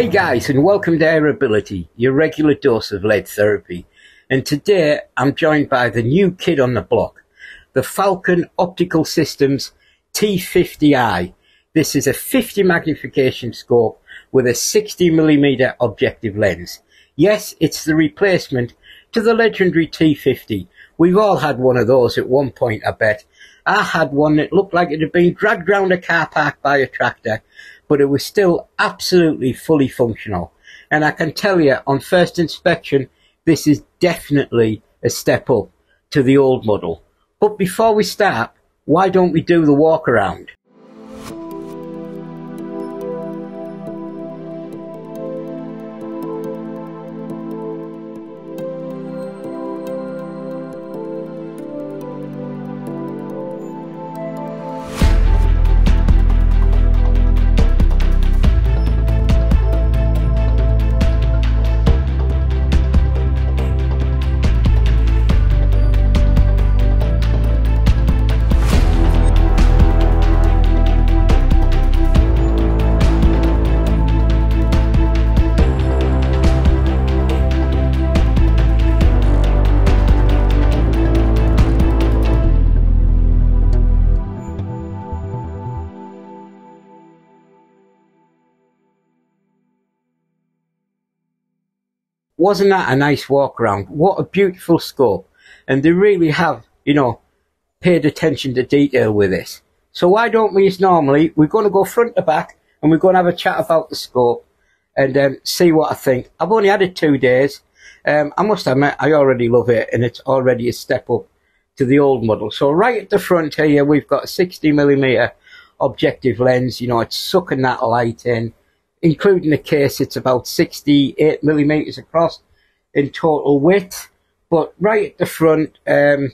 guys, and welcome to Airability, your regular dose of lead therapy. And today I'm joined by the new kid on the block, the Falcon Optical Systems T50i. This is a 50 magnification scope with a 60mm objective lens. Yes, it's the replacement to the legendary T50. We've all had one of those at one point, I bet. I had one that looked like it had been dragged round a car park by a tractor, but it was still absolutely fully functional. And I can tell you, on first inspection, this is definitely a step up to the old model. But before we start, why don't we do the walk around? Wasn't that a nice walk around? What a beautiful scope. And they really have, paid attention to detail with this. So why don't we, as normally, we're going to go front to back and we're going to have a chat about the scope and see what I think. I've only had it 2 days. I must admit, I already love it, and it's already a step up to the old model. So right at the front here, we've got a 60mm objective lens. It's sucking that light in. Including the case, it's about 68mm across in total width. But right at the front, in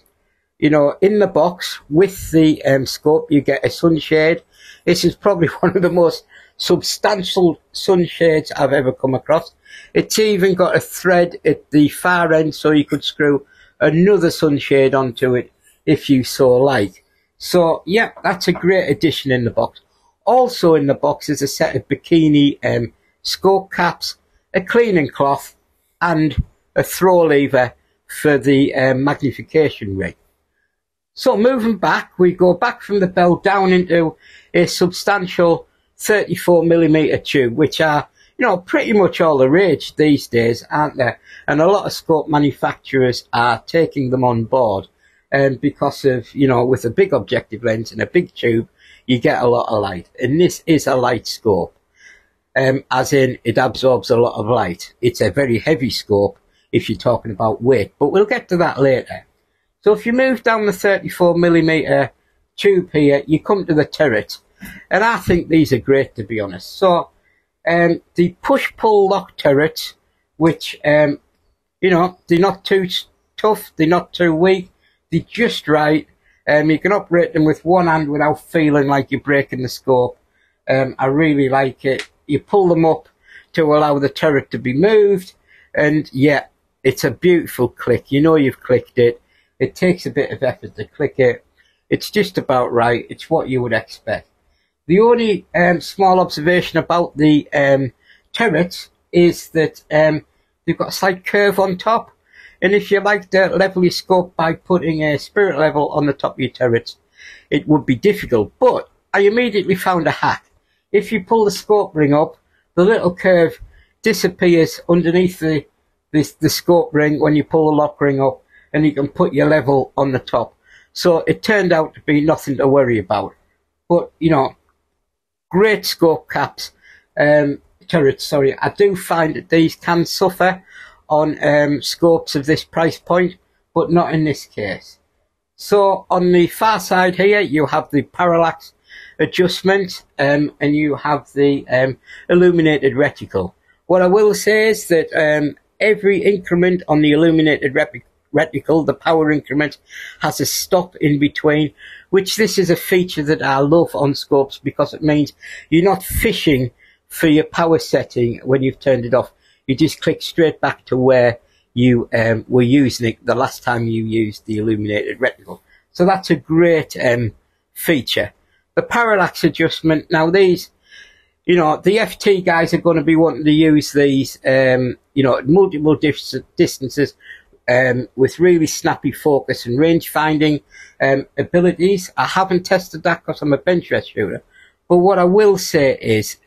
the box with the scope, you get a sunshade. This is probably one of the most substantial sunshades I've ever come across. It's even got a thread at the far end, so you could screw another sunshade onto it if you so like. So, yeah, that's a great addition in the box. Also in the box is a set of bikini scope caps, a cleaning cloth, and a throw lever for the magnification rig. So moving back, we go back from the bell down into a substantial 34mm tube, which are, pretty much all the rage these days, aren't they? And a lot of scope manufacturers are taking them on board. Because of, with a big objective lens and a big tube, you get a lot of light. And this is a light scope, as in it absorbs a lot of light. It's a very heavy scope if you're talking about weight, but we'll get to that later. So if you move down the 34mm tube here, you come to the turret. And I think these are great, to be honest. So the push-pull lock turrets, which, they're not too tough, they're not too weak, they're just right. You can operate them with one hand without feeling like you're breaking the scope. I really like it. You pull them up to allow the turret to be moved. And yeah, it's a beautiful click. You've clicked it. It takes a bit of effort to click it. It's just about right. It's what you would expect. The only small observation about the turrets is that they've got a slight curve on top. And if you like to level your scope by putting a spirit level on the top of your turrets, it would be difficult. But I immediately found a hack. If you pull the scope ring up, the little curve disappears underneath the scope ring when you pull the lock ring up, and you can put your level on the top. So it turned out to be nothing to worry about. But, great scope caps, turrets, sorry. I do find that these can suffer on scopes of this price point, but not in this case. So on the far side here, you have the parallax adjustment, and you have the illuminated reticle. What I will say is that every increment on the illuminated reticle, the power increment, has a stop in between, which this is a feature that I love on scopes because it means you're not fishing for your power setting when you've turned it off. You just click straight back to where you were using it the last time you used the illuminated reticle. So that's a great feature. The parallax adjustment, now these you know, the FT guys are going to be wanting to use these, you know, at multiple distances, with really snappy focus and range finding abilities. I haven't tested that because I'm a bench rest shooter. But what I will say is,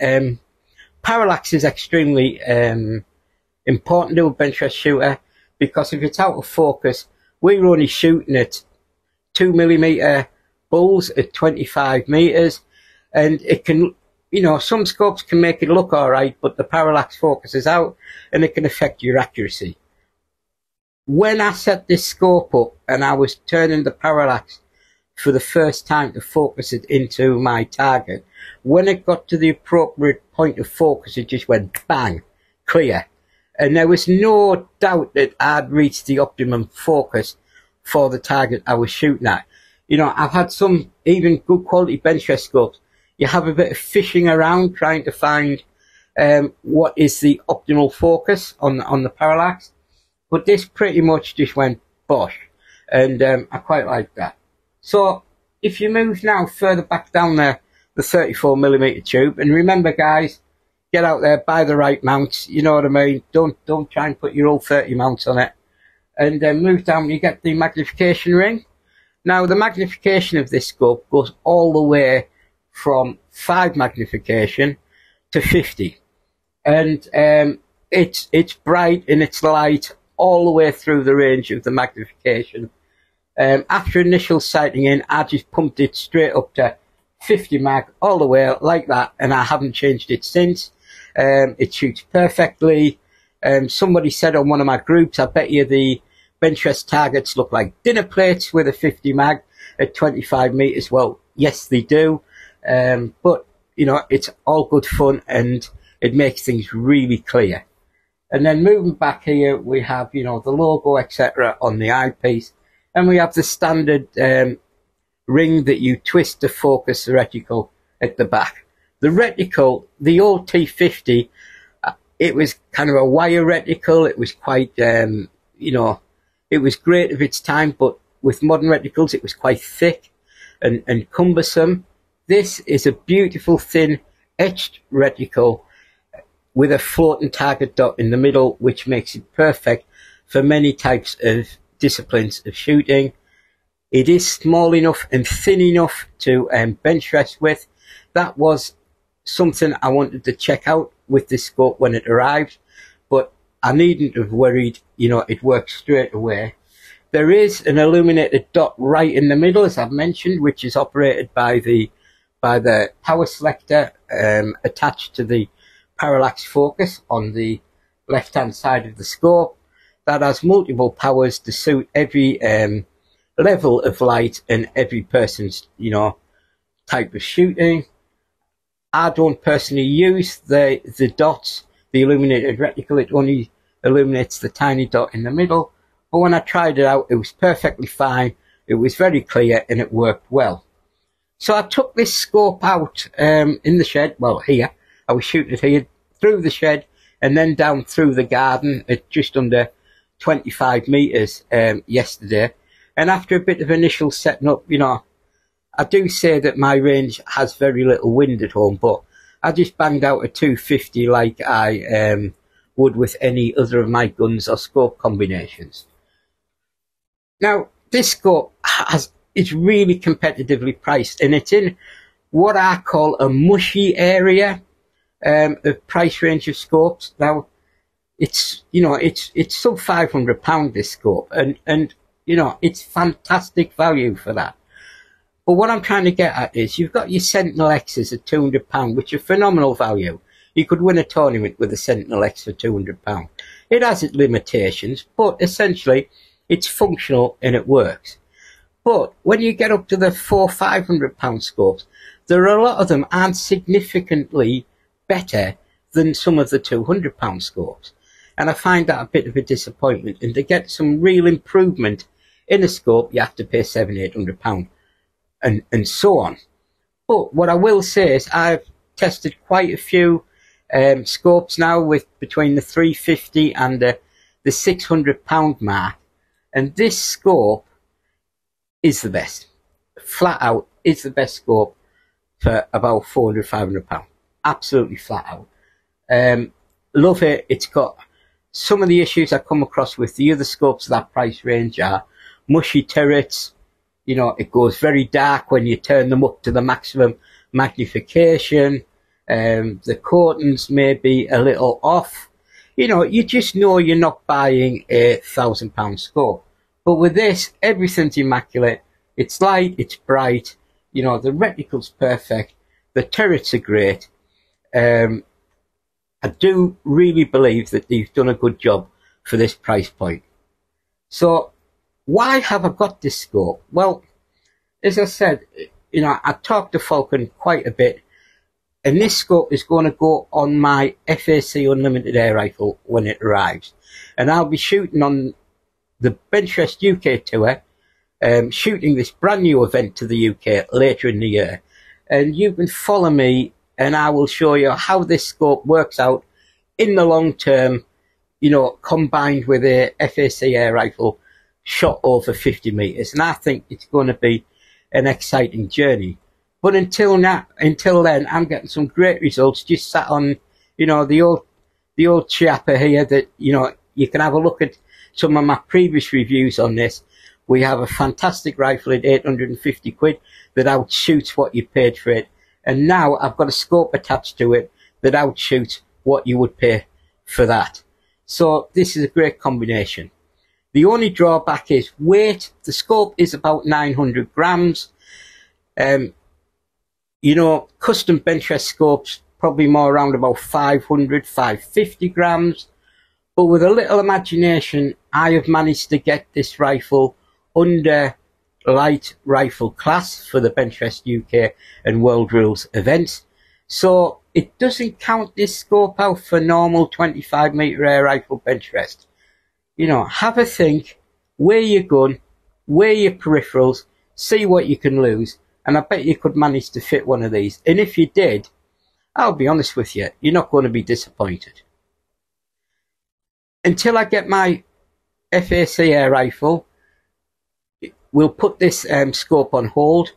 parallax is extremely important to a bench rest shooter, because if it's out of focus, we're only shooting at 2mm bulls at 25 meters, and it can, you know, some scopes can make it look alright, but the parallax focus is out and it can affect your accuracy. When I set this scope up and I was turning the parallax for the first time to focus it into my target, when it got to the appropriate point of focus, it just went bang, clear. And there was no doubt that I'd reached the optimum focus for the target I was shooting at. You know, I've had some even good quality bench rest scopes. You have a bit of fishing around trying to find what is the optimal focus on the parallax. But this pretty much just went bosh. And I quite like that. So if you move now further back down the 34mm tube, and remember guys, get out there, buy the right mounts, you know what I mean? Don't try and put your old 30 mounts on it. And then move down, you get the magnification ring. Now the magnification of this scope goes all the way from 5 magnification to 50. And it's bright and it's light all the way through the range of the magnification. After initial sighting in, I just pumped it straight up to 50 mag all the way like that, and I haven't changed it since. It shoots perfectly. Somebody said on one of my groups, I bet you the bench rest targets look like dinner plates with a 50 mag at 25 meters. Well, yes, they do. But, you know, it's all good fun and it makes things really clear. And then moving back here, we have, you know, the logo, etc. on the eyepiece. And we have the standard ring that you twist to focus the reticle at the back. The reticle, the old T50, it was kind of a wire reticle. It was quite, you know, it was great of its time, but with modern reticles, it was quite thick and cumbersome. This is a beautiful, thin, etched reticle with a floating target dot in the middle, which makes it perfect for many types of disciplines of shooting. It is small enough and thin enough to bench rest with. That was something I wanted to check out with this scope when it arrived, but I needn't have worried, you know, it works straight away. There is an illuminated dot right in the middle, as I've mentioned, which is operated by the power selector attached to the parallax focus on the left hand side of the scope. That has multiple powers to suit every level of light and every person's, you know, type of shooting. I don't personally use the dots, the illuminated reticle. It only illuminates the tiny dot in the middle. But when I tried it out, it was perfectly fine. It was very clear and it worked well. So I took this scope out in the shed. Well, here. I was shooting it here through the shed and then down through the garden at just under 25 meters yesterday. And after a bit of initial setting up, you know, I do say that my range has very little wind at home, but I just banged out a 250 like I would with any other of my guns or scope combinations. Now, this scope is really competitively priced, and it's in what I call a mushy area of price range of scopes. Now, it's, you know, it's sub £500 this scope, and you know, it's fantastic value for that. But what I'm trying to get at is you've got your Sentinel X's at £200, which are phenomenal value. You could win a tournament with a Sentinel X for £200. It has its limitations, but essentially it's functional and it works. But when you get up to the £400-500 scopes, there are a lot of them aren't significantly better than some of the £200 scopes. And I find that a bit of a disappointment. And to get some real improvement in a scope, you have to pay £700-800 and so on. But what I will say is I've tested quite a few scopes now with between the £350 and the £600 mark. And this scope is the best. Flat out is the best scope for about £400-500. absolutely flat out. Love it. It's got some of the issues I come across with the other scopes of that price range are mushy turrets. You know, it goes very dark when you turn them up to the maximum magnification. The coatings may be a little off. You know, you just know you're not buying a £1,000 scope. But with this, everything's immaculate. It's light, it's bright. You know, the reticle's perfect. The turrets are great. I do really believe that they've done a good job for this price point. So, why have I got this scope? Well, as I said, you know, I talked to Falcon quite a bit, and this scope is going to go on my FAC Unlimited air rifle when it arrives. And I'll be shooting on the Benchrest UK tour, shooting this brand new event to the UK later in the year. And you can follow me and I will show you how this scope works out in the long term, you know, combined with a FAC air rifle shot over 50 metres. And I think it's going to be an exciting journey. But until then, I'm getting some great results just sat on, you know, the old chapper here that, you know, you can have a look at some of my previous reviews on this. We have a fantastic rifle at 850 quid that outshoots what you paid for it. And now I've got a scope attached to it that outshoots what you would pay for that. So this is a great combination. The only drawback is weight. The scope is about 900 grams. You know, custom Benchrest scopes, probably more around about 500, 550 grams. But with a little imagination, I have managed to get this rifle under light rifle class for the Benchrest UK and World Rules events. So it doesn't count this scope out for normal 25 metre air rifle Benchrest. You know, have a think, weigh your gun, weigh your peripherals, see what you can lose, and I bet you could manage to fit one of these. And if you did, I'll be honest with you, you're not going to be disappointed. Until I get my FAC air rifle, we'll put this scope on hold,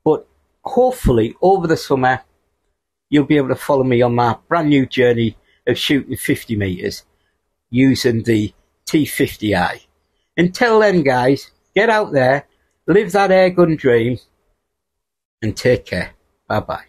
but hopefully over the summer you'll be able to follow me on my brand new journey of shooting 50 metres using the T50i. Until then, guys, get out there, live that airgun dream, and take care. Bye bye.